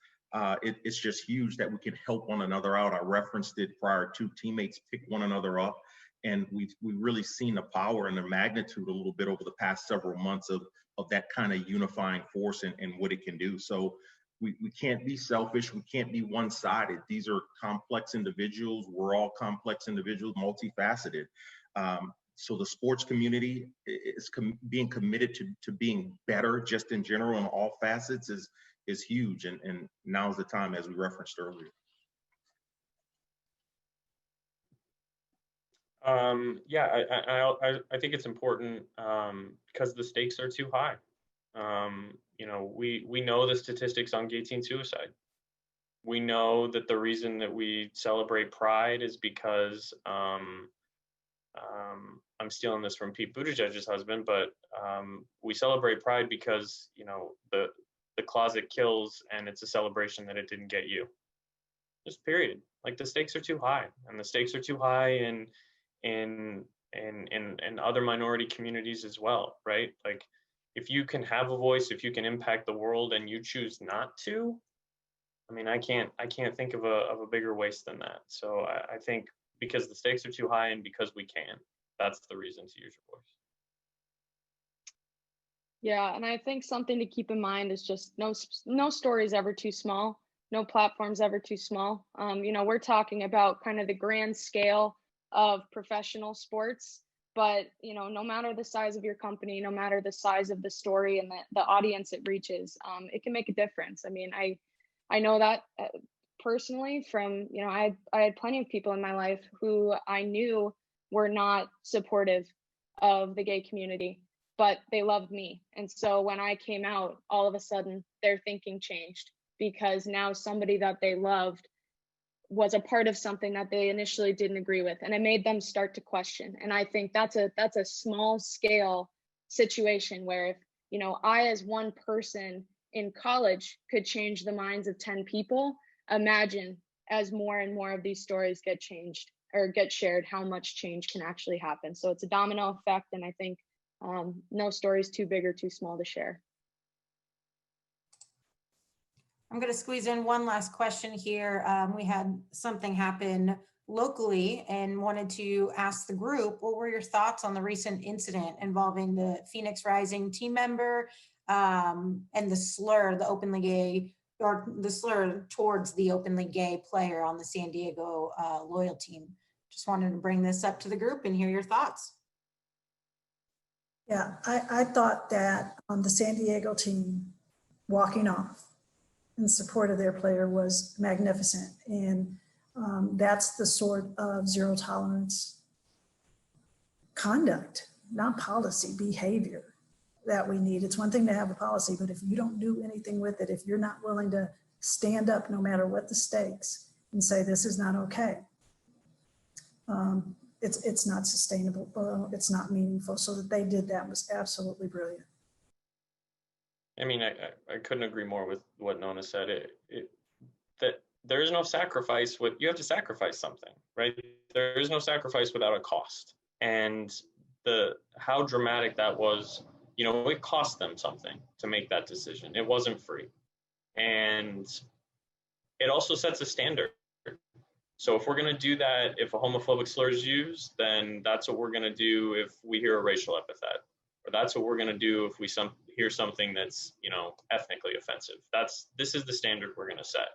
it's just huge that we can help one another out. I referenced it prior to, teammates pick one another up. And we've really seen the power and the magnitude a little bit over the past several months of that kind of unifying force and what it can do. So we can't be selfish. We can't be one-sided. These are complex individuals. We're all complex individuals, multifaceted. So the sports community is being committed to being better just in general in all facets is huge. And now's the time, as we referenced earlier. Yeah, I think it's important because the stakes are too high. We know the statistics on gay teen suicide. We know that the reason that we celebrate Pride is because I'm stealing this from Pete Buttigieg's husband, but we celebrate Pride because the closet kills, and it's a celebration that it didn't get you. Just period. Like, the stakes are too high, and the stakes are too high in other minority communities as well, right? Like, if you can have a voice, if you can impact the world and you choose not to, I mean, I can't think of a bigger waste than that. So I think because the stakes are too high and because we can, that's the reason to use your voice. Yeah, and I think something to keep in mind is just no story is ever too small, no platform's ever too small. You know, we're talking about kind of the grand scale of professional sports, but you know, no matter the size of your company, no matter the size of the story and the audience it reaches, it can make a difference. I mean, I know that personally from, you know, I had plenty of people in my life who I knew were not supportive of the gay community, but they loved me. And so when I came out, all of a sudden their thinking changed because now somebody that they loved was a part of something that they initially didn't agree with. And it made them start to question. And I think that's a small scale situation where if, you know, I as one person in college could change the minds of 10 people, imagine as more and more of these stories get changed or get shared, how much change can actually happen. So it's a domino effect. And I think no story is too big or too small to share. I'm going to squeeze in one last question here. We had something happen locally and wanted to ask the group, what were your thoughts on the recent incident involving the Phoenix Rising team member and the slur, the openly gay, or the slur towards the openly gay player on the San Diego Loyal team? Just wanted to bring this up to the group and hear your thoughts. Yeah, I thought that the San Diego team walking off in support of their player was magnificent. And that's the sort of zero tolerance conduct, not policy, behavior that we need. It's one thing to have a policy, but if you don't do anything with it, if you're not willing to stand up no matter what the stakes and say this is not okay, it's not sustainable, it's not meaningful. So that they did that was absolutely brilliant. I mean, I couldn't agree more with what Nona said. That there is no sacrifice you have to sacrifice something, right? There is no sacrifice without a cost. And how dramatic that was, you know, it cost them something to make that decision. It wasn't free. And it also sets a standard. So if we're going to do that, if a homophobic slur is used, then that's what we're going to do if we hear a racial epithet. Or that's what we're going to do if we hear something that's, you know, ethnically offensive. This is the standard we're going to set.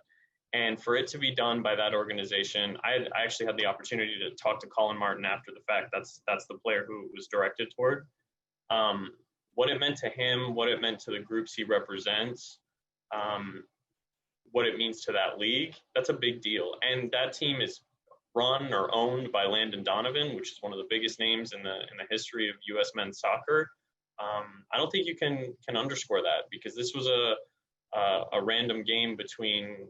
And for it to be done by that organization, I actually had the opportunity to talk to Colin Martin after the fact. That's the player who it was directed toward. What it meant to him, what it meant to the groups he represents, what it means to that league, that's a big deal. And that team is run or owned by Landon Donovan, which is one of the biggest names in the history of U.S. men's soccer. I don't think you can underscore that, because this was a random game between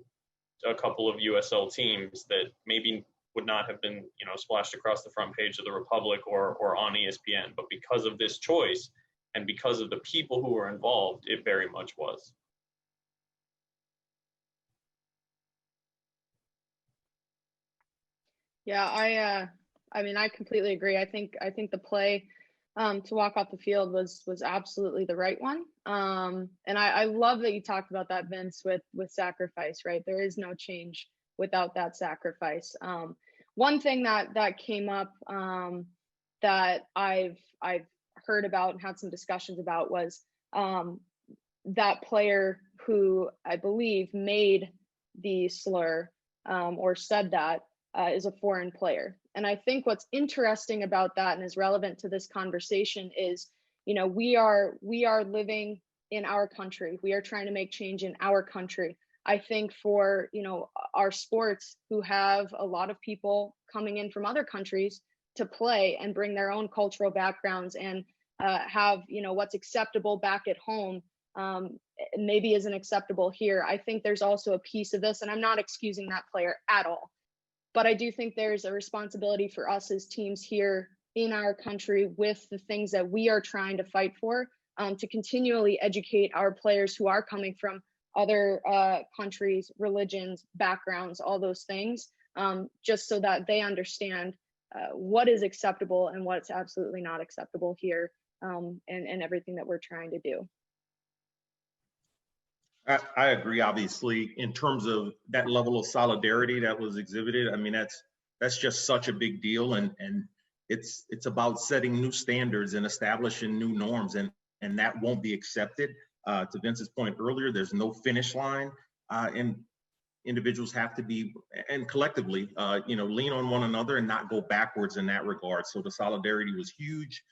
a couple of USL teams that maybe would not have been, you know, splashed across the front page of the Republic or on ESPN, but because of this choice and because of the people who were involved, it very much was. Yeah, I mean, I completely agree. I think the play to walk off the field was absolutely the right one. And I love that you talked about that, Vince, with sacrifice, right? There is no change without that sacrifice. One thing that came up that I've heard about and had some discussions about was that player who I believe made the slur or said that is a foreign player. And I think what's interesting about that and is relevant to this conversation is, you know, we are living in our country. We are trying to make change in our country. I think for, you know, our sports who have a lot of people coming in from other countries to play and bring their own cultural backgrounds and have, you know, what's acceptable back at home maybe isn't acceptable here. I think there's also a piece of this, and I'm not excusing that player at all. But I do think there's a responsibility for us as teams here in our country with the things that we are trying to fight for, to continually educate our players who are coming from other countries, religions, backgrounds, all those things, just so that they understand what is acceptable and what's absolutely not acceptable here, and everything that we're trying to do. I agree, obviously, in terms of that level of solidarity that was exhibited. I mean, that's just such a big deal. And it's about setting new standards and establishing new norms, and that won't be accepted. To Vince's point earlier, there's no finish line, and individuals have to be, and collectively, lean on one another and not go backwards in that regard. So the solidarity was huge.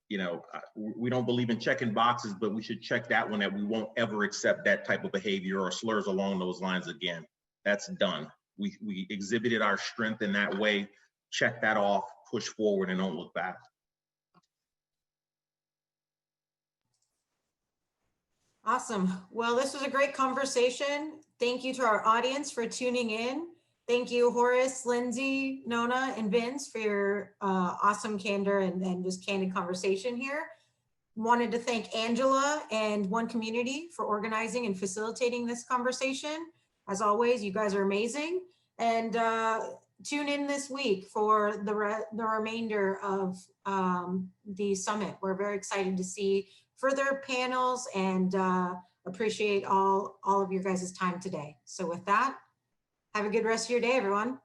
We don't believe in checking boxes, but we should check that one, that we won't ever accept that type of behavior or slurs along those lines again. That's done. We exhibited our strength in that way. Check that off, push forward, and don't look back. Awesome. Well, this was a great conversation. Thank you to our audience for tuning in. Thank you, Horace, Lindsey, Nona, and Vince for your awesome candor and just candid conversation here. Wanted to thank Angela and One Community for organizing and facilitating this conversation. As always, you guys are amazing. And tune in this week for the remainder of the summit. We're very excited to see further panels and appreciate all of your guys' time today. So with that, have a good rest of your day, everyone.